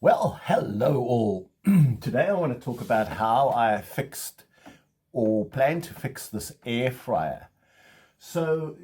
Well, hello all. Today I want to talk about how I fixed or plan to fix this air fryer. So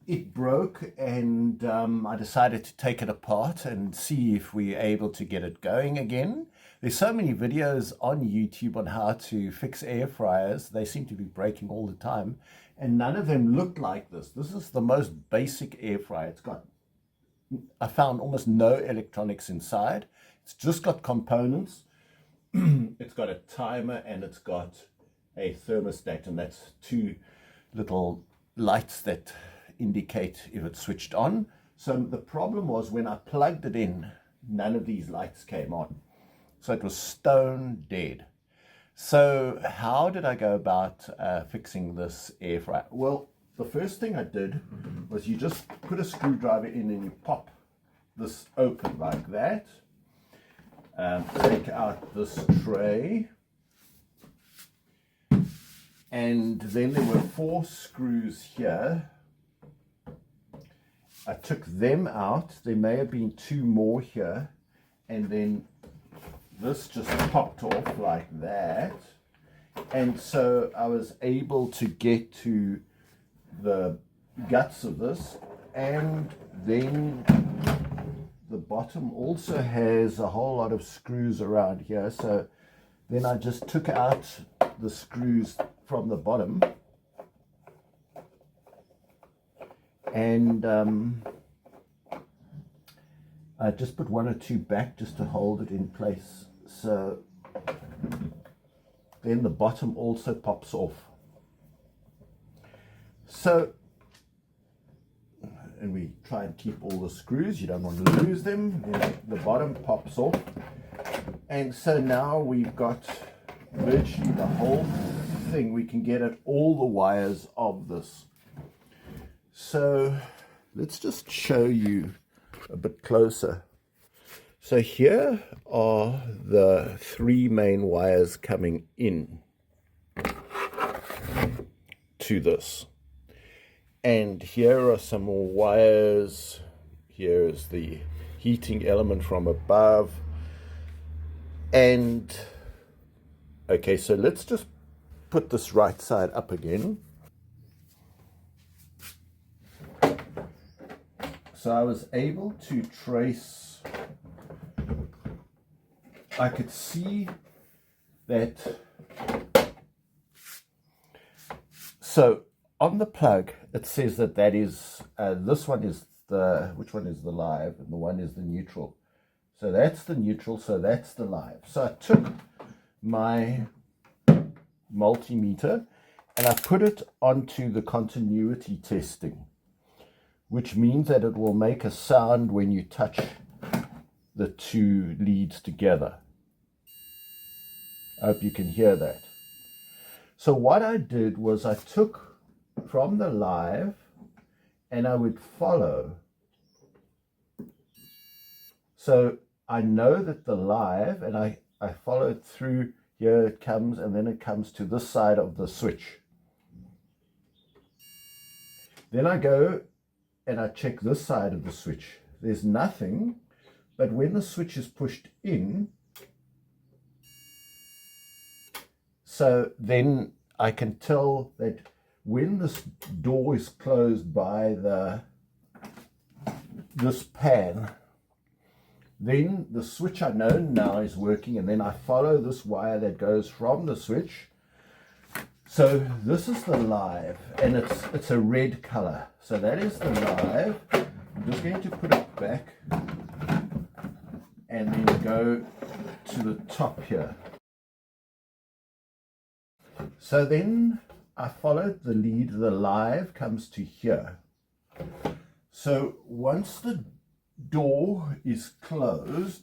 it broke and I decided to take it apart and see if we're able to get it going again. There's so many videos on YouTube on how to fix air fryers. They seem to be breaking all the time and none of them look like this. This is the most basic air fryer. I found almost no electronics inside. It's just got components. It's got a timer and it's got a thermostat, and that's two little lights that indicate if it's switched on. So the problem was when I plugged it in, none of these lights came on. So it was stone dead. So how did I go about fixing this air fryer? Well, the first thing I did was you just put a screwdriver in and you pop this open like that. Take out this tray. And then there were 4 screws here. I took them out. There may have been 2 more here. And then this just popped off like that. And so I was able to get to the guts of this, and then the bottom also has a whole lot of screws around here. So then I just took out the screws from the bottom and I just put 1 or 2 back just to hold it in place. So then the bottom also pops off. So, and we try and keep all the screws, you don't want to lose them. Then the bottom pops off. And so now we've got virtually the whole thing. We can get at all the wires of this. So let's just show you a bit closer. So here are the 3 main wires coming in to this. And here are some more wires. Here is the heating element from above. And okay, so let's just put this right side up again. So I was able to trace, I could see that, so on the plug it says that is, this one is the, which one is the live and the one is the neutral. So that's the neutral, so that's the live. So I took my multimeter and I put it onto the continuity testing, which means that it will make a sound when you touch the 2 leads together. I hope you can hear that. So what I did was I took from the live and I would follow. So I know that the live, and I follow it through. Here it comes, and then it comes to this side of the switch. Then I go and I check this side of the switch. There's nothing, but when the switch is pushed in, so then I can tell that when this door is closed by this pan, then the switch I know now is working, and then I follow this wire that goes from the switch. So this is the live, and it's a red color. So that is the live. I'm just going to put it back and then go to the top here. So then I followed the lead. The live comes to here. So once the door is closed,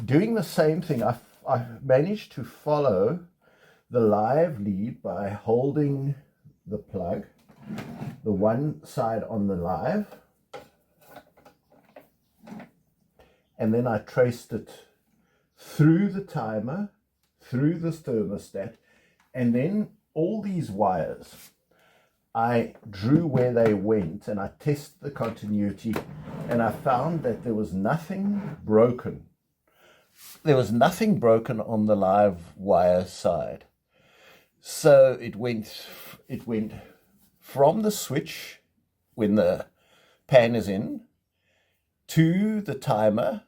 doing the same thing, I managed to follow the live lead by holding the plug, the one side on the live, and then I traced it through the timer, through this thermostat, and then all these wires I drew where they went and I tested the continuity, and I found that there was nothing broken. There was nothing broken on the live wire side. So it went from the switch when the pan is in to the timer.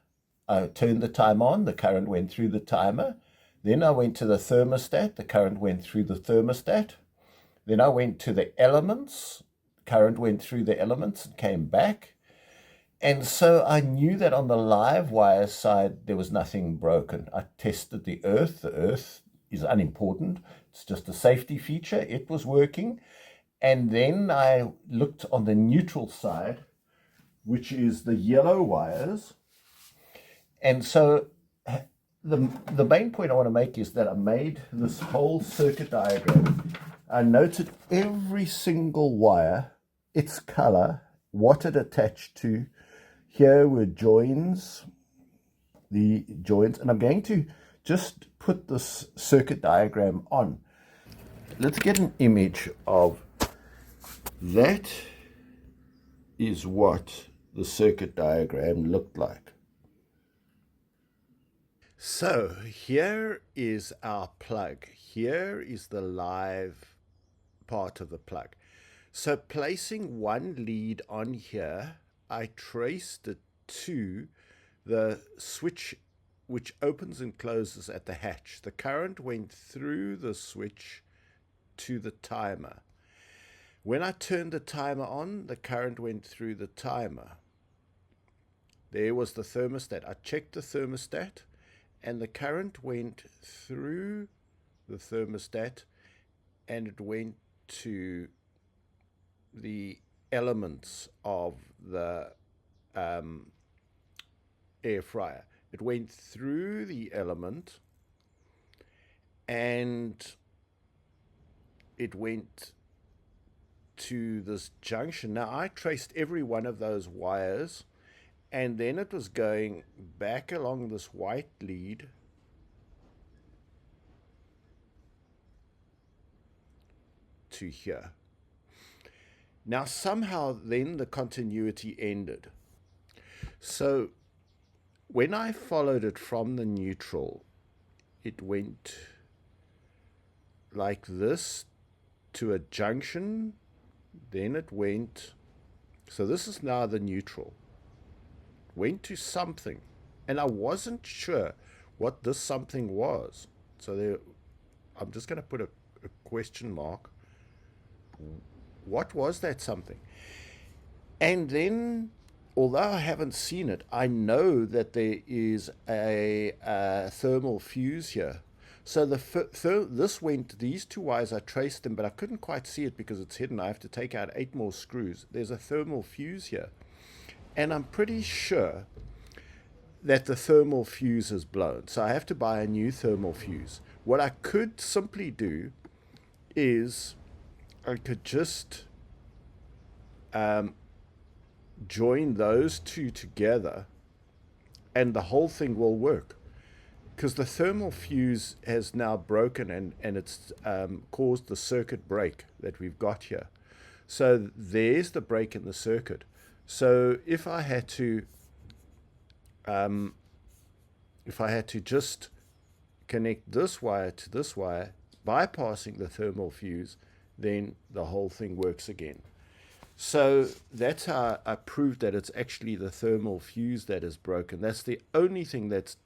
I turned the timer on, the current went through the timer. Then I went to the thermostat, the current went through the thermostat. Then I went to the elements, current went through the elements and came back. And so I knew that on the live wire side, there was nothing broken. I tested the earth. The earth is unimportant. It's just a safety feature. It was working. And then I looked on the neutral side, which is the yellow wires. And so the main point I want to make is that I made this whole circuit diagram. I noted every single wire, its color, what it attached to. Here were joins, the joins, and I'm going to just put this circuit diagram on. Let's get an image of that. Is what the circuit diagram looked like. So here is our plug. Here is the live part of the plug. So placing one lead on here, I traced it to the switch which opens and closes at the hatch. The current went through the switch to the timer. When I turned the timer on, the current went through the timer. There was the thermostat. I checked the thermostat, and the current went through the thermostat, and it went to the elements of the air fryer. It went through the element, and it went to this junction. Now I traced every one of those wires, and then it was going back along this white lead to here. Now somehow then the continuity ended. So when I followed it from the neutral, it went like this to a junction, then it went, so this is now the neutral, went to something, and I wasn't sure what this something was. So there, I'm just going to put a question mark. What was that something? And then, although I haven't seen it, I know that there is a thermal fuse here. So this went, these two wires, I traced them, but I couldn't quite see it because it's hidden. I have to take out 8 more screws. There's a thermal fuse here. And I'm pretty sure that the thermal fuse is blown. So I have to buy a new thermal fuse. What I could simply do is I could just join those two together and the whole thing will work. Because the thermal fuse has now broken and it's caused the circuit break that we've got here. So there's the break in the circuit. So if I had to just connect this wire to this wire, bypassing the thermal fuse, then the whole thing works again. So that's how I proved that it's actually the thermal fuse that is broken. That's the only thing that's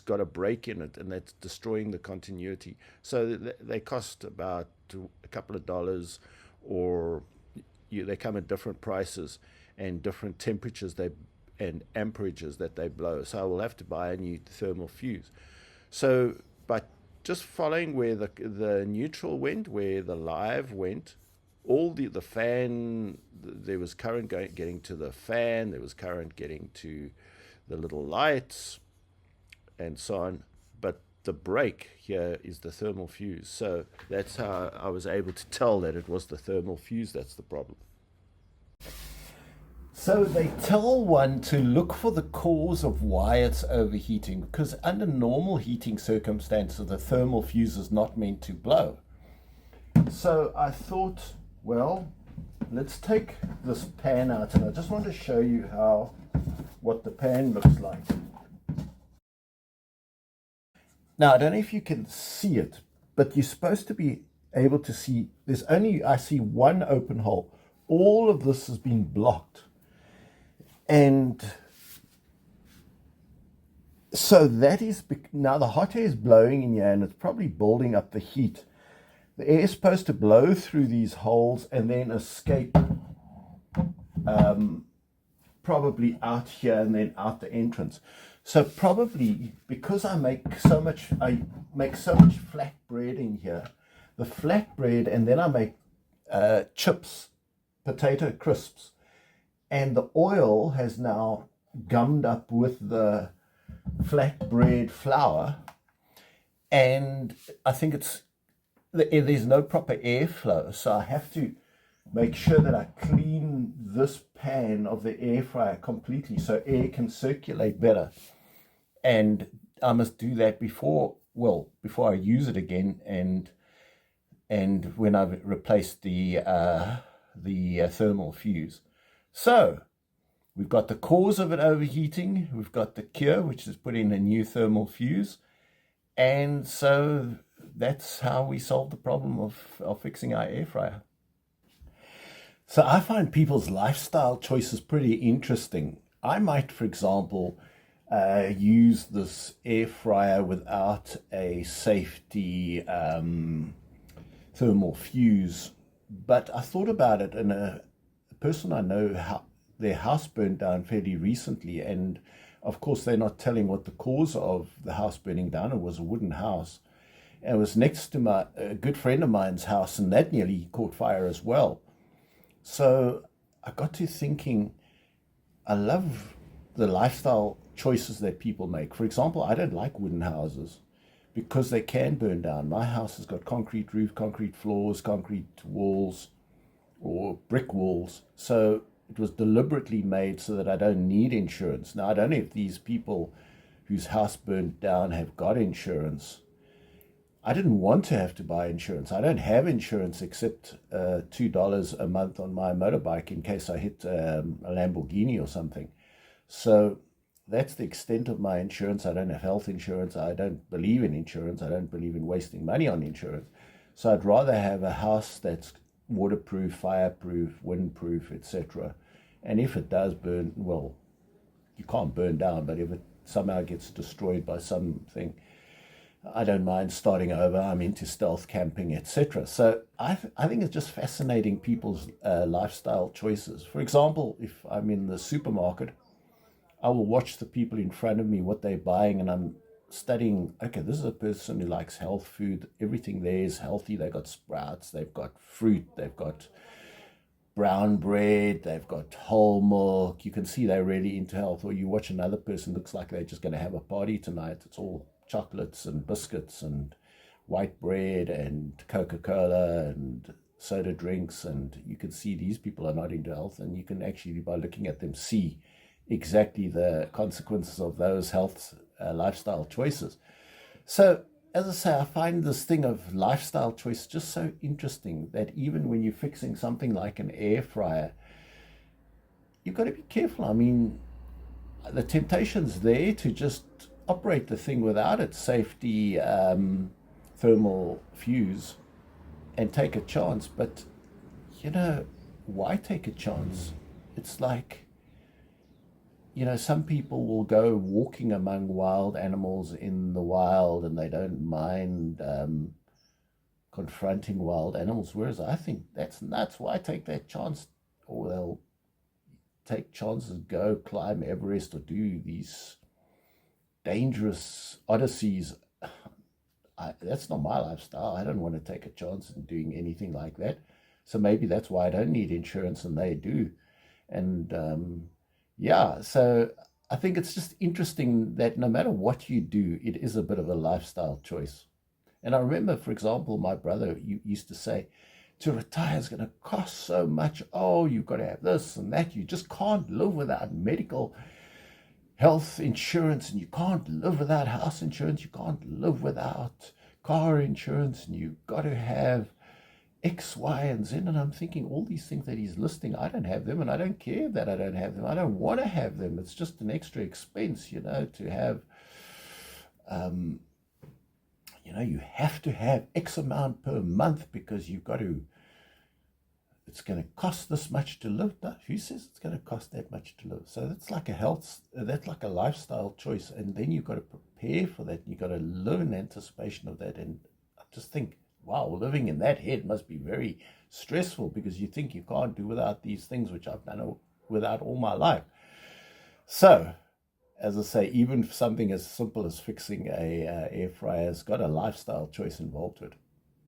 got a break in it, and that's destroying the continuity. So they cost about a couple of dollars, or they come at different prices and different temperatures and amperages that they blow. So I will have to buy a new thermal fuse. So by just following where the neutral went, where the live went, all the fan, there was current getting to the fan, there was current getting to the little lights, and so on. But the break here is the thermal fuse. So that's how I was able to tell that it was the thermal fuse that's the problem. So they tell one to look for the cause of why it's overheating, because under normal heating circumstances, the thermal fuse is not meant to blow. So I thought, Well, let's take this pan out, and I just want to show you what the pan looks like. Now, I don't know if you can see it, but you're supposed to be able to see, I see one open hole. All of this has been blocked. And so that is, now the hot air is blowing in here and it's probably building up the heat. The air is supposed to blow through these holes and then escape probably out here and then out the entrance. So probably because I make so much flat bread in here, the flat bread, and then I make chips, potato crisps, and the oil has now gummed up with the flatbread flour, and I think there's no proper airflow, so I have to make sure that I clean this pan of the air fryer completely so air can circulate better. And I must do that before I use it again, and when I've replaced the thermal fuse. So we've got the cause of it overheating, we've got the cure, which is put in a new thermal fuse, and so that's how we solve the problem of fixing our air fryer. So I find people's lifestyle choices pretty interesting. I might, for example, use this air fryer without a safety thermal fuse, but I thought about it, and a person I know, their house burned down fairly recently, and of course they're not telling what the cause of the house burning down. It was a wooden house, and it was next to a good friend of mine's house, and that nearly caught fire as well. So I got to thinking, I love the lifestyle choices that people make. For example, I don't like wooden houses because they can burn down. My house has got concrete roof, concrete floors, concrete walls, or brick walls. So it was deliberately made so that I don't need insurance. Now, I don't know if these people whose house burned down have got insurance. I didn't want to have to buy insurance. I don't have insurance except $2 a month on my motorbike in case I hit a Lamborghini or something. So that's the extent of my insurance. I don't have health insurance. I don't believe in insurance. I don't believe in wasting money on insurance. So I'd rather have a house that's waterproof, fireproof, windproof, etc. And if it does burn, well, you can't burn down, but if it somehow gets destroyed by something, I don't mind starting over. I'm into stealth camping, etc. So I think it's just fascinating people's lifestyle choices. For example, if I'm in the supermarket, I will watch the people in front of me, what they're buying, and I'm studying, okay, this is a person who likes health food. Everything there is healthy. They've got sprouts, they've got fruit, they've got brown bread, they've got whole milk. You can see they're really into health. Or you watch another person, looks like they're just going to have a party tonight. It's all chocolates and biscuits and white bread and Coca-Cola and soda drinks, and you can see these people are not into health, and you can actually, by looking at them, see exactly the consequences of those health lifestyle choices. So as I say, I find this thing of lifestyle choice just so interesting that even when you're fixing something like an air fryer, you've got to be careful. I mean, the temptation's there to just operate the thing without its safety thermal fuse and take a chance. But, why take a chance? It's like, some people will go walking among wild animals in the wild and they don't mind confronting wild animals, whereas I think that's nuts. Why take that chance? Or they'll take chances, go climb Everest or do these dangerous odysseys. That's not my lifestyle. I don't want to take a chance in doing anything like that. So maybe that's why I don't need insurance and they do. And so I think it's just interesting that no matter what you do, it is a bit of a lifestyle choice. And I remember, for example, my brother used to say, to retire is going to cost so much. Oh, you've got to have this and that. You just can't live without medical health insurance, and you can't live without house insurance. You can't live without car insurance, and you've got to have X, Y, and Z. And I'm thinking all these things that he's listing, I don't have them, and I don't care that I don't have them. I don't want to have them. It's just an extra expense, to have, you have to have X amount per month because it's going to cost this much to live. No, who says it's going to cost that much to live? So that's like a lifestyle choice. And then you've got to prepare for that. You've got to live in anticipation of that. And I just think, wow, living in that head must be very stressful because you think you can't do without these things, which I've done without all my life. So, as I say, even something as simple as fixing a air fryer has got a lifestyle choice involved with it.